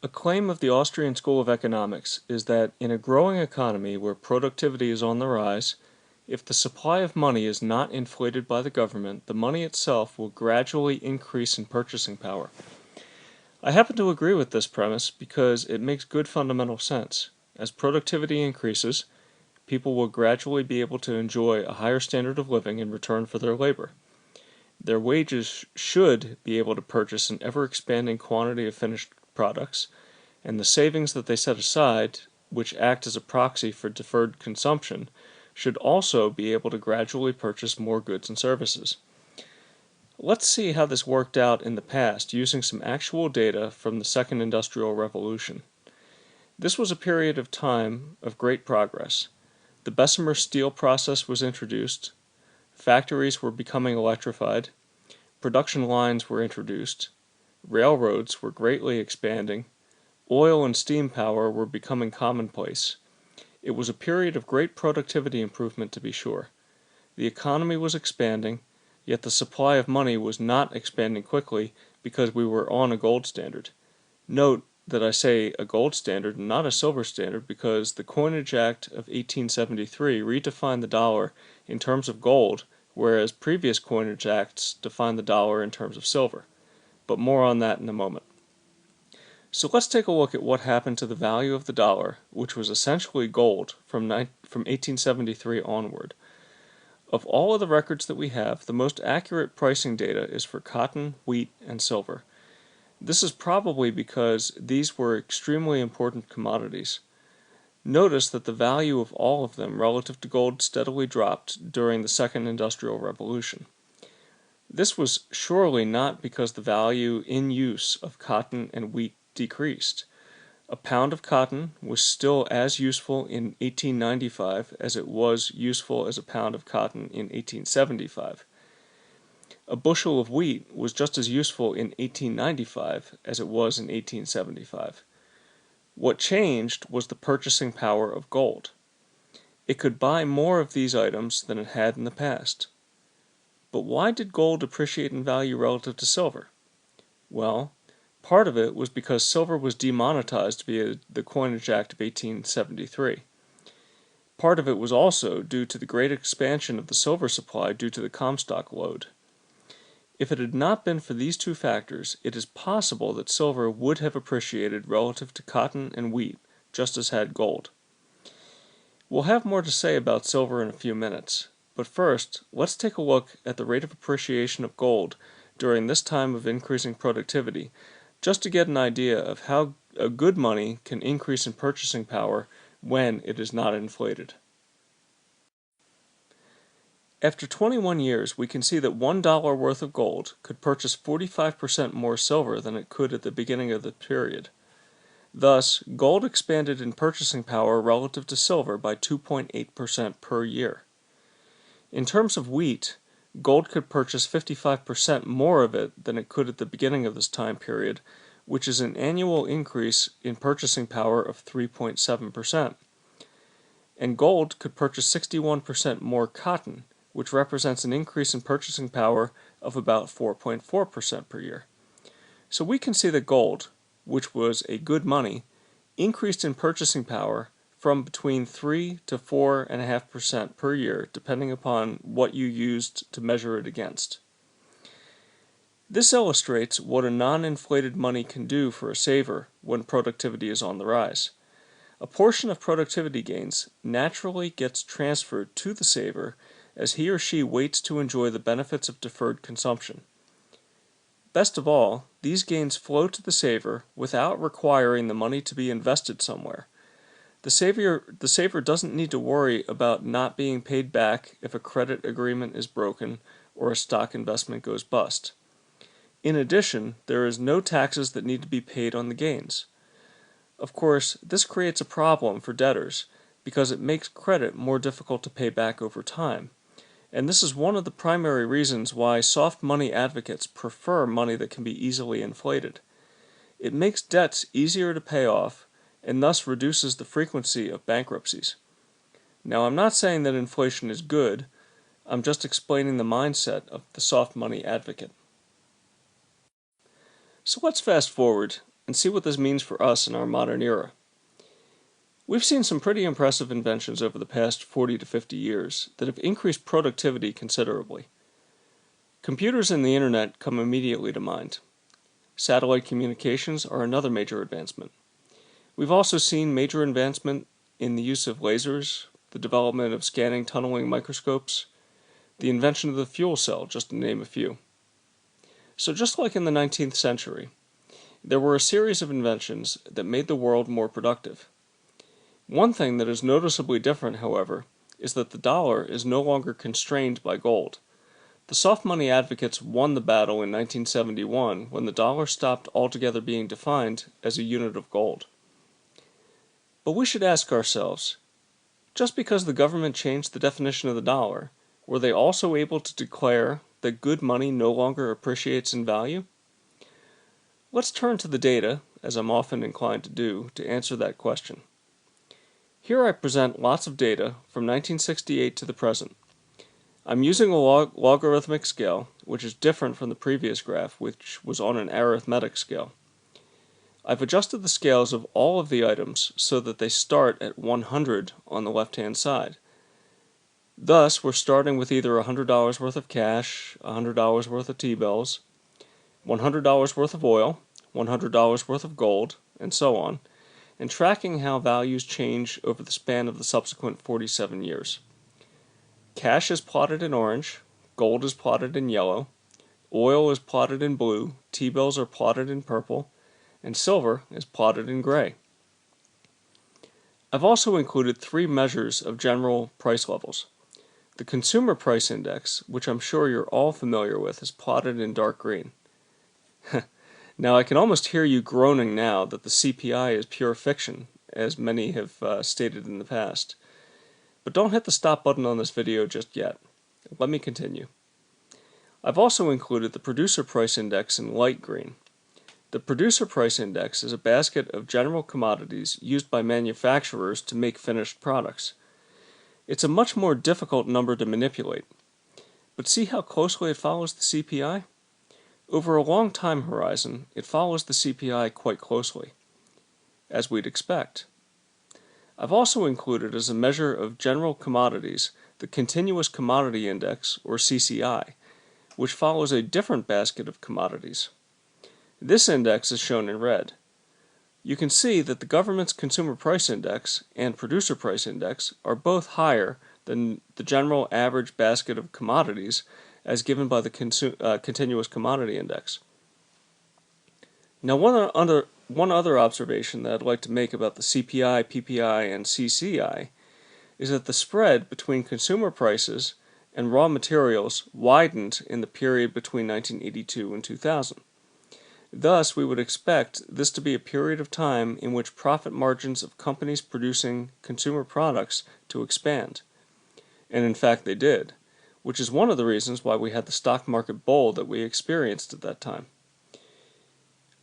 A claim of the Austrian School of Economics is that in a growing economy where productivity is on the rise, if the supply of money is not inflated by the government, the money itself will gradually increase in purchasing power. I happen to agree with this premise because it makes good fundamental sense. As productivity increases, people will gradually be able to enjoy a higher standard of living in return for their labor. Their wages should be able to purchase an ever-expanding quantity of finished products, and the savings that they set aside, which act as a proxy for deferred consumption, should also be able to gradually purchase more goods and services. Let's see how this worked out in the past using some actual data from the Second Industrial Revolution. This was a period of time of great progress. The Bessemer steel process was introduced, factories were becoming electrified, production lines were introduced, railroads were greatly expanding, oil and steam power were becoming commonplace. It was a period of great productivity improvement, to be sure. The economy was expanding, yet the supply of money was not expanding quickly because we were on a gold standard. Note that I say a gold standard and not a silver standard because the Coinage Act of 1873 redefined the dollar in terms of gold, whereas previous coinage acts defined the dollar in terms of silver. But more on that in a moment. So let's take a look at what happened to the value of the dollar, which was essentially gold from 1873 onward. Of all of the records that we have, the most accurate pricing data is for cotton, wheat, and silver. This is probably because these were extremely important commodities. Notice that the value of all of them relative to gold steadily dropped during the Second Industrial Revolution. This was surely not because the value in use of cotton and wheat decreased. A pound of cotton was still as useful in 1895 as it was useful as a pound of cotton in 1875. A bushel of wheat was just as useful in 1895 as it was in 1875. What changed was the purchasing power of gold. It could buy more of these items than it had in the past. But why did gold appreciate in value relative to silver? Well, part of it was because silver was demonetized via the Coinage Act of 1873. Part of it was also due to the great expansion of the silver supply due to the Comstock lode. If it had not been for these two factors, it is possible that silver would have appreciated relative to cotton and wheat, just as had gold. We'll have more to say about silver in a few minutes, but first, let's take a look at the rate of appreciation of gold during this time of increasing productivity, just to get an idea of how a good money can increase in purchasing power when it is not inflated. After 21 years, we can see that $1 worth of gold could purchase 45% more silver than it could at the beginning of the period. Thus, gold expanded in purchasing power relative to silver by 2.8% per year. In terms of wheat, gold could purchase 55% more of it than it could at the beginning of this time period, which is an annual increase in purchasing power of 3.7%. And gold could purchase 61% more cotton, which represents an increase in purchasing power of about 4.4% per year. So we can see that gold, which was a good money, increased in purchasing power from between 3 to 4.5% per year, depending upon what you used to measure it against. This illustrates what a non-inflated money can do for a saver when productivity is on the rise. A portion of productivity gains naturally gets transferred to the saver as he or she waits to enjoy the benefits of deferred consumption. Best of all, these gains flow to the saver without requiring the money to be invested somewhere. The saver doesn't need to worry about not being paid back if a credit agreement is broken or a stock investment goes bust. In addition, there is no taxes that need to be paid on the gains. Of course, this creates a problem for debtors because it makes credit more difficult to pay back over time. And this is one of the primary reasons why soft money advocates prefer money that can be easily inflated. It makes debts easier to pay off and thus reduces the frequency of bankruptcies. Now, I'm not saying that inflation is good, I'm just explaining the mindset of the soft money advocate. So let's fast forward and see what this means for us in our modern era. We've seen some pretty impressive inventions over the past 40 to 50 years that have increased productivity considerably. Computers and the internet come immediately to mind. Satellite communications are another major advancement. We've also seen major advancement in the use of lasers, the development of scanning tunneling microscopes, the invention of the fuel cell, just to name a few. So just like in the 19th century, there were a series of inventions that made the world more productive. One thing that is noticeably different, however, is that the dollar is no longer constrained by gold. The soft money advocates won the battle in 1971 when the dollar stopped altogether being defined as a unit of gold. But we should ask ourselves, just because the government changed the definition of the dollar, were they also able to declare that good money no longer appreciates in value? Let's turn to the data, as I'm often inclined to do, to answer that question. Here I present lots of data from 1968 to the present. I'm using a logarithmic scale, which is different from the previous graph, which was on an arithmetic scale. I've adjusted the scales of all of the items so that they start at 100 on the left-hand side. Thus, we're starting with either $100 worth of cash, $100 worth of T-bills, $100 worth of oil, $100 worth of gold, and so on, and tracking how values change over the span of the subsequent 47 years. Cash is plotted in orange, gold is plotted in yellow, oil is plotted in blue, T-bills are plotted in purple, and silver is plotted in gray. I've also included three measures of general price levels. The Consumer Price Index, which I'm sure you're all familiar with, is plotted in dark green. Now, I can almost hear you groaning now that the CPI is pure fiction, as many have stated in the past. But don't hit the stop button on this video just yet. Let me continue. I've also included the Producer Price Index in light green. The Producer Price Index is a basket of general commodities used by manufacturers to make finished products. It's a much more difficult number to manipulate. But see how closely it follows the CPI? Over a long time horizon, it follows the CPI quite closely, as we'd expect. I've also included as a measure of general commodities the Continuous Commodity Index, or CCI, which follows a different basket of commodities. This index is shown in red. You can see that the government's Consumer Price Index and Producer Price Index are both higher than the general average basket of commodities as given by the Continuous Commodity Index. Now, one other observation that I'd like to make about the CPI, PPI, and CCI is that the spread between consumer prices and raw materials widened in the period between 1982 and 2000. Thus, we would expect this to be a period of time in which profit margins of companies producing consumer products to expand. And in fact, they did, which is one of the reasons why we had the stock market bull that we experienced at that time.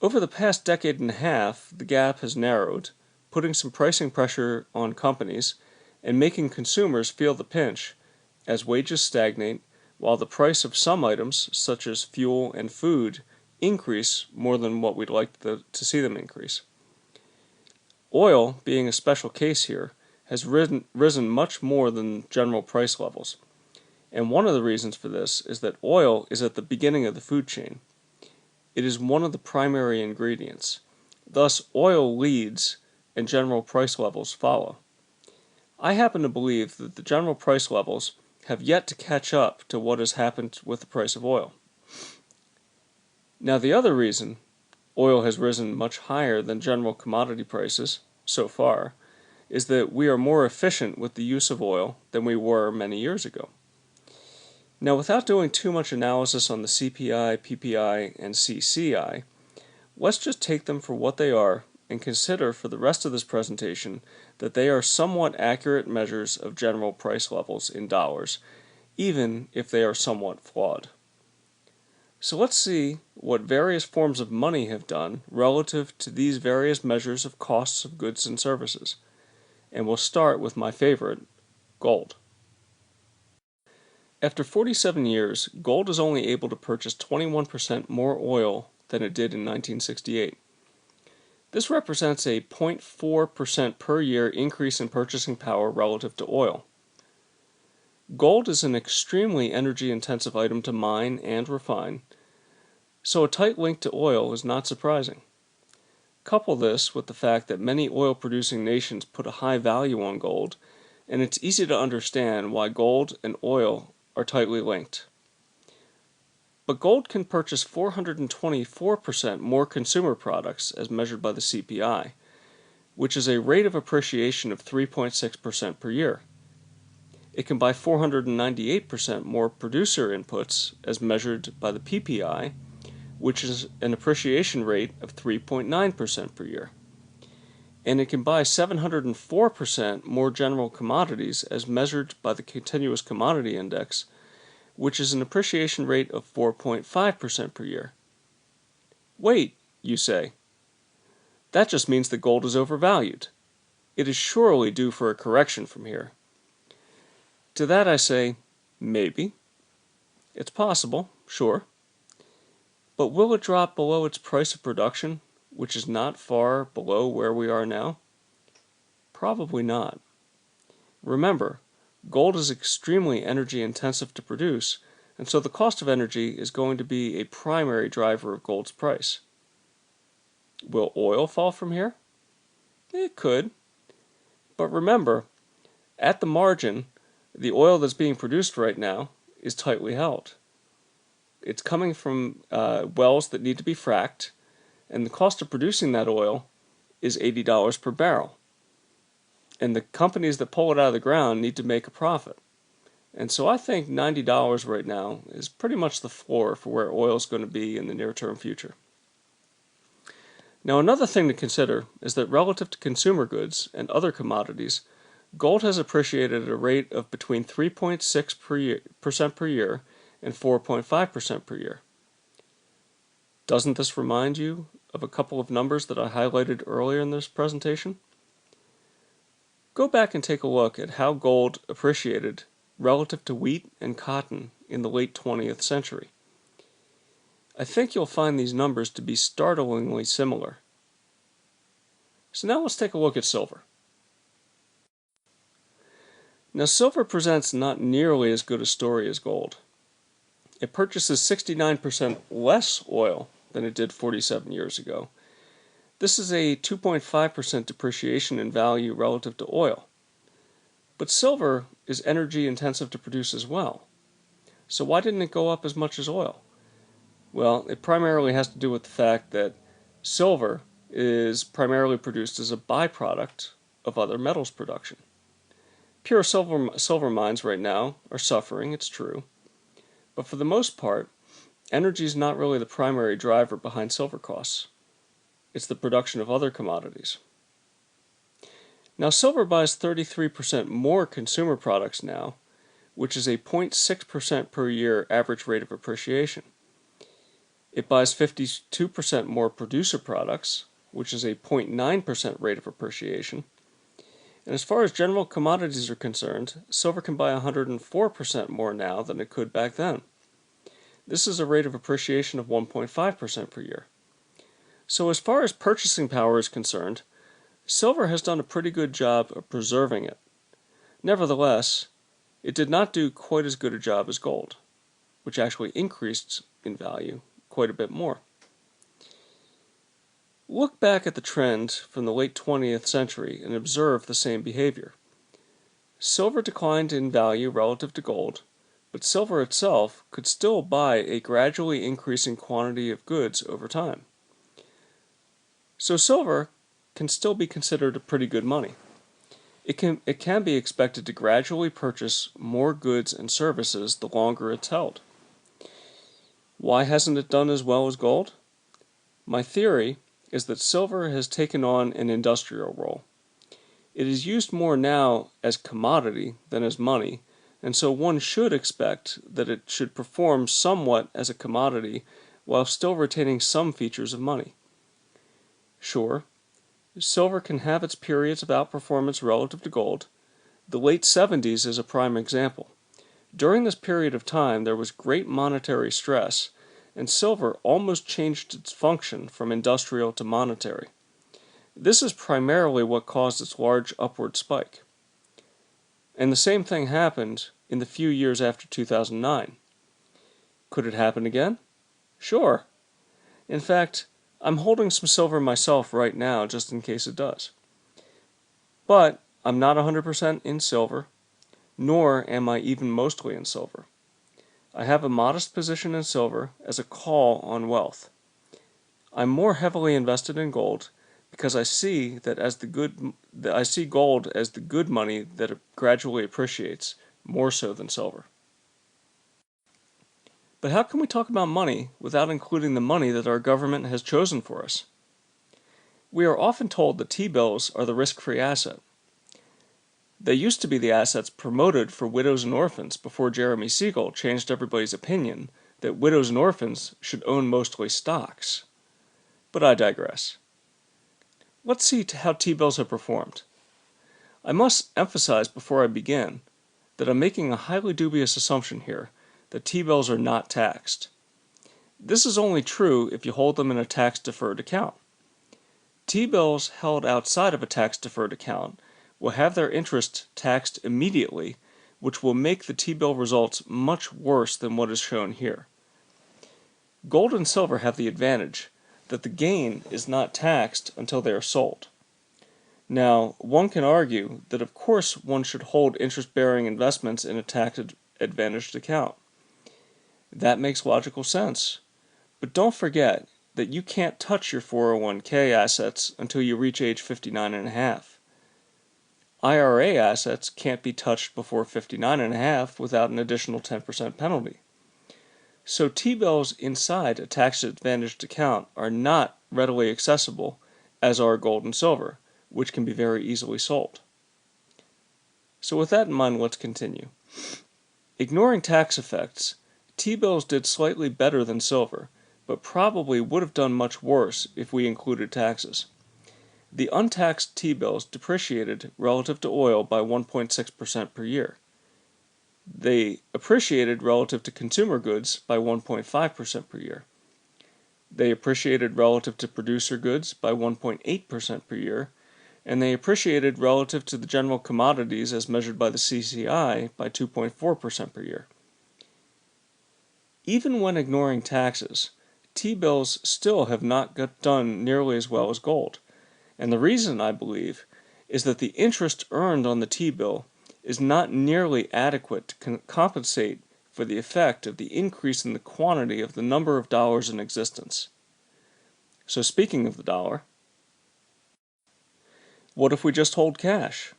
Over the past decade and a half, the gap has narrowed, putting some pricing pressure on companies and making consumers feel the pinch as wages stagnate while the price of some items, such as fuel and food, increase more than what we'd like to see them increase. Oil, being a special case here, has risen much more than general price levels. And one of the reasons for this is that oil is at the beginning of the food chain. It is one of the primary ingredients. Thus, oil leads and general price levels follow. I happen to believe that the general price levels have yet to catch up to what has happened with the price of oil. Now, the other reason oil has risen much higher than general commodity prices so far is that we are more efficient with the use of oil than we were many years ago. Now, without doing too much analysis on the CPI, PPI, and CCI, let's just take them for what they are and consider for the rest of this presentation that they are somewhat accurate measures of general price levels in dollars, even if they are somewhat flawed. So let's see what various forms of money have done relative to these various measures of costs of goods and services. And we'll start with my favorite, gold. After 47 years, gold is only able to purchase 21% more oil than it did in 1968. This represents a 0.4% per year increase in purchasing power relative to oil. Gold is an extremely energy-intensive item to mine and refine, so a tight link to oil is not surprising. Couple this with the fact that many oil-producing nations put a high value on gold, and it's easy to understand why gold and oil are tightly linked. But gold can purchase 424% more consumer products as measured by the CPI, which is a rate of appreciation of 3.6% per year. It can buy 498% more producer inputs as measured by the PPI, which is an appreciation rate of 3.9% per year. And it can buy 704% more general commodities as measured by the Continuous Commodity Index, which is an appreciation rate of 4.5% per year. Wait, you say. That just means that gold is overvalued. It is surely due for a correction from here. To that I say, maybe. It's possible, sure. But will it drop below its price of production, which is not far below where we are now? Probably not. Remember, gold is extremely energy intensive to produce, and so the cost of energy is going to be a primary driver of gold's price. Will oil fall from here? It could. But remember, at the margin, the oil that's being produced right now is tightly held. It's coming from wells that need to be fracked, and the cost of producing that oil is $80 per barrel. And the companies that pull it out of the ground need to make a profit. And so I think $90 right now is pretty much the floor for where oil is going to be in the near-term future. Now, another thing to consider is that relative to consumer goods and other commodities, gold has appreciated at a rate of between 3.6% per year and 4.5% per year. Doesn't this remind you of a couple of numbers that I highlighted earlier in this presentation? Go back and take a look at how gold appreciated relative to wheat and cotton in the late 20th century. I think you'll find these numbers to be startlingly similar. So now let's take a look at silver. Now, silver presents not nearly as good a story as gold. It purchases 69% less oil than it did 47 years ago. This is a 2.5% depreciation in value relative to oil. But silver is energy intensive to produce as well. So why didn't it go up as much as oil? Well, it primarily has to do with the fact that silver is primarily produced as a byproduct of other metals production. Pure silver mines right now are suffering, it's true. But for the most part, energy is not really the primary driver behind silver costs. It's the production of other commodities. Now, silver buys 33% more consumer products now, which is a 0.6% per year average rate of appreciation. It buys 52% more producer products, which is a 0.9% rate of appreciation. And as far as general commodities are concerned, silver can buy 104% more now than it could back then. This is a rate of appreciation of 1.5% per year. So as far as purchasing power is concerned, silver has done a pretty good job of preserving it. Nevertheless, it did not do quite as good a job as gold, which actually increased in value quite a bit more. Look back at the trend from the late 20th century and observe the same behavior. Silver declined in value relative to gold, but silver itself could still buy a gradually increasing quantity of goods over time. So silver can still be considered a pretty good money. It can be expected to gradually purchase more goods and services the longer it's held. Why hasn't it done as well as gold? My theory is that silver has taken on an industrial role. It is used more now as commodity than as money, and so one should expect that it should perform somewhat as a commodity while still retaining some features of money. Sure, silver can have its periods of outperformance relative to gold. The late 70s is a prime example. During this period of time, there was great monetary stress, and silver almost changed its function from industrial to monetary. This is primarily what caused its large upward spike. And the same thing happened in the few years after 2009. Could it happen again? Sure. In fact, I'm holding some silver myself right now just in case it does. But I'm not 100% in silver, nor am I even mostly in silver. I have a modest position in silver as a call on wealth. I'm more heavily invested in gold because I see gold as the good money that gradually appreciates, more so than silver. But how can we talk about money without including the money that our government has chosen for us? We are often told that T-bills are the risk-free asset. They used to be the assets promoted for widows and orphans before Jeremy Siegel changed everybody's opinion that widows and orphans should own mostly stocks. But I digress. Let's see how T-bills have performed. I must emphasize before I begin that I'm making a highly dubious assumption here that T-bills are not taxed. This is only true if you hold them in a tax-deferred account. T-bills held outside of a tax-deferred account will have their interest taxed immediately, which will make the T-bill results much worse than what is shown here. Gold and silver have the advantage that the gain is not taxed until they are sold. Now, one can argue that of course one should hold interest-bearing investments in a tax-advantaged account. That makes logical sense, but don't forget that you can't touch your 401k assets until you reach age 59 and a half. IRA assets can't be touched before 59 and a half without an additional 10% penalty. So T-bills inside a tax-advantaged account are not readily accessible as are gold and silver, which can be very easily sold. So with that in mind, let's continue. Ignoring tax effects, T-bills did slightly better than silver, but probably would have done much worse if we included taxes. The untaxed T-bills depreciated relative to oil by 1.6% per year. They appreciated relative to consumer goods by 1.5% per year. They appreciated relative to producer goods by 1.8% per year, and they appreciated relative to the general commodities as measured by the CCI by 2.4% per year. Even when ignoring taxes, T-bills still have not done nearly as well as gold. And the reason, I believe, is that the interest earned on the T-bill is not nearly adequate to compensate for the effect of the increase in the quantity of the number of dollars in existence. So speaking of the dollar, what if we just hold cash?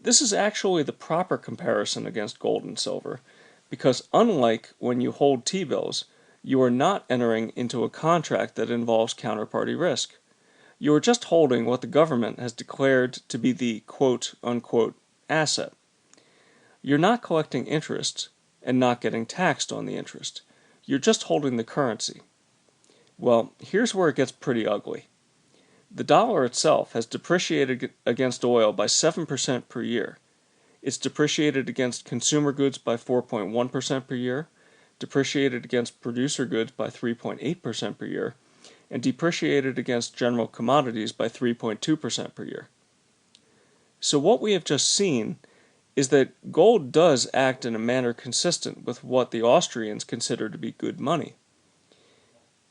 This is actually the proper comparison against gold and silver, because unlike when you hold T-bills, you are not entering into a contract that involves counterparty risk. You are just holding what the government has declared to be the quote-unquote asset. You're not collecting interest and not getting taxed on the interest. You're just holding the currency. Well, here's where it gets pretty ugly. The dollar itself has depreciated against oil by 7% per year. It's depreciated against consumer goods by 4.1% per year, depreciated against producer goods by 3.8% per year, and depreciated against general commodities by 3.2% per year. So what we have just seen is that gold does act in a manner consistent with what the Austrians consider to be good money.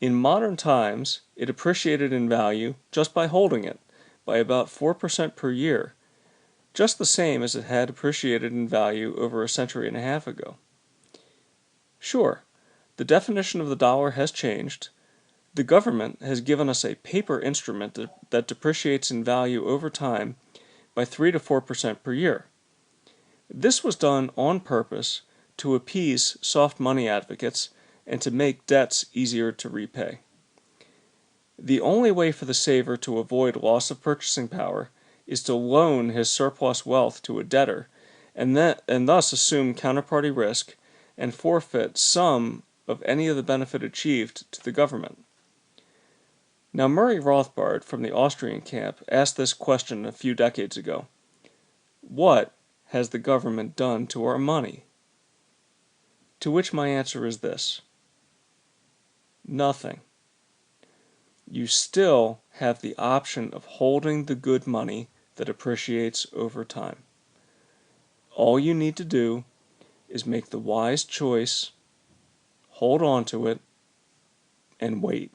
In modern times, it appreciated in value just by holding it by about 4% per year, just the same as it had appreciated in value over a century and a half ago. Sure, the definition of the dollar has changed. The government has given us a paper instrument that depreciates in value over time by 3 to 4% per year. This was done on purpose to appease soft money advocates and to make debts easier to repay. The only way for the saver to avoid loss of purchasing power is to loan his surplus wealth to a debtor and thus assume counterparty risk and forfeit some of any of the benefit achieved to the government. Now, Murray Rothbard from the Austrian camp asked this question a few decades ago. What has the government done to our money? To which my answer is this: nothing. You still have the option of holding the good money that appreciates over time. All you need to do is make the wise choice, hold on to it, and wait.